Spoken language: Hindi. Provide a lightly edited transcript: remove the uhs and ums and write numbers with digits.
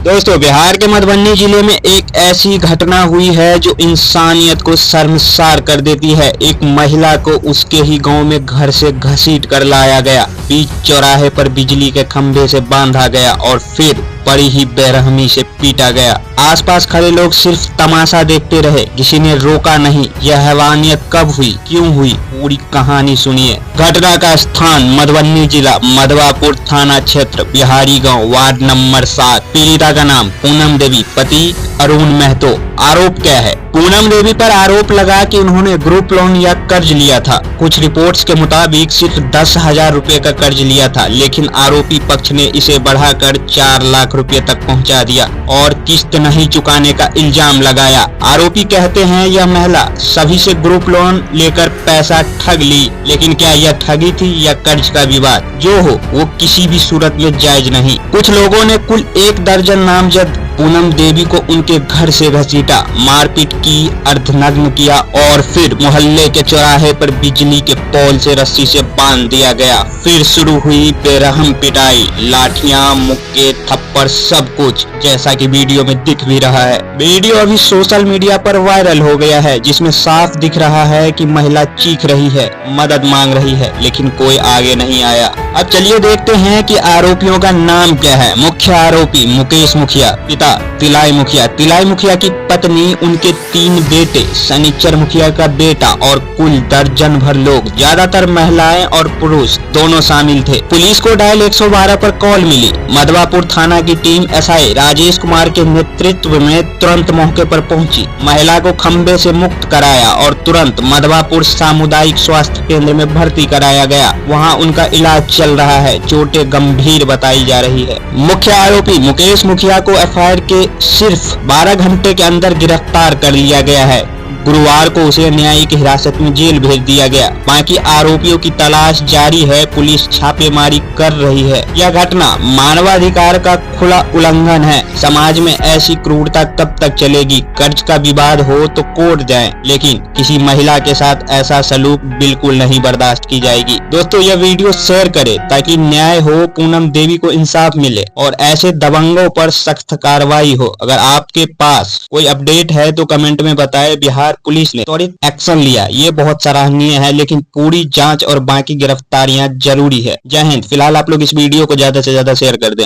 दोस्तों, बिहार के मधुबनी जिले में एक ऐसी घटना हुई है जो इंसानियत को शर्मसार कर देती है। एक महिला को उसके ही गांव में घर से घसीट कर लाया गया, बीच चौराहे पर बिजली के खंभे से बांधा गया और फिर बड़ी ही बेरहमी से पीटा गया। आसपास खड़े लोग सिर्फ तमाशा देखते रहे, किसी ने रोका नहीं। यह हैवानियत कब हुई, क्यों हुई, पूरी कहानी सुनिए। घटना का स्थान मधुबनी जिला, मधवापुर थाना क्षेत्र, बिहारी गांव, वार्ड नंबर 7। पीड़िता का नाम पूनम देवी, पति अरुण महतो। आरोप क्या है? पूनम देवी पर आरोप लगा कि उन्होंने ग्रुप लोन या कर्ज लिया था। कुछ रिपोर्ट्स के मुताबिक सिर्फ 10,000 रुपए का कर्ज लिया था, लेकिन आरोपी पक्ष ने इसे बढ़ाकर 4 लाख रुपए तक पहुंचा दिया और किस्त नहीं चुकाने का इल्जाम लगाया। आरोपी कहते हैं यह महिला सभी से ग्रुप लोन लेकर पैसा ठग ली, लेकिन क्या यह ठगी थी या कर्ज का विवाद? जो हो वो किसी भी सूरत में जायज नहीं। कुछ लोगों ने कुल 1 दर्जन नामजद पूनम देवी को उनके घर से घसीटा, मारपीट की, अर्धनग्न किया और फिर मोहल्ले के चौराहे पर बिजली के पोल से रस्सी से बांध दिया गया। फिर शुरू हुई बेरहम पिटाई, लाठियां, मुक्के, थप्पड़, सब कुछ जैसा कि वीडियो में दिख भी रहा है। वीडियो अभी सोशल मीडिया पर वायरल हो गया है, जिसमें साफ दिख रहा है कि महिला चीख रही है, मदद मांग रही है, लेकिन कोई आगे नहीं आया। अब चलिए देखते हैं कि आरोपियों का नाम क्या है। मुख्य आरोपी मुकेश मुखिया, पिता तिलाई मुखिया, तिलाई मुखिया की पत्नी, उनके 3 बेटे, शनिचर मुखिया का बेटा और कुल दर्जन भर लोग, ज्यादातर महिलाएं और पुरुष दोनों शामिल थे। पुलिस को डायल 112 पर कॉल मिली। मधवापुर थाना की टीम एसआई राजेश कुमार के नेतृत्व में तुरंत मौके पर पहुंची, महिला को खंबे से मुक्त कराया और तुरंत मधवापुर सामुदायिक स्वास्थ्य केंद्र में भर्ती कराया गया। वहां उनका इलाज चल रहा है, चोटें गंभीर बताई जा रही है। मुख्य आरोपी मुकेश मुखिया को एफआईआर के सिर्फ 12 घंटे के अंदर गिरफ्तार कर लिया गया है। गुरुवार को उसे न्यायिक हिरासत में जेल भेज दिया गया। बाकी आरोपियों की तलाश जारी है, पुलिस छापेमारी कर रही है। यह घटना मानवाधिकार का खुला उल्लंघन है। समाज में ऐसी क्रूरता कब तक चलेगी? कर्ज का विवाद हो तो कोर्ट जाएं, लेकिन किसी महिला के साथ ऐसा सलूक बिल्कुल नहीं बर्दाश्त की जाएगी। दोस्तों, यह वीडियो शेयर करें ताकि न्याय हो, पूनम देवी को इंसाफ मिले और ऐसे दबंगों पर सख्त कार्रवाई हो। अगर आपके पास कोई अपडेट है तो कमेंट में बताएं। बिहार पुलिस ने त्वरित एक्शन लिया, ये बहुत सराहनीय है, लेकिन पूरी जांच और बाकी गिरफ्तारियां जरूरी है। जय हिंद। फिलहाल आप लोग इस वीडियो को ज्यादा से ज्यादा शेयर कर दें।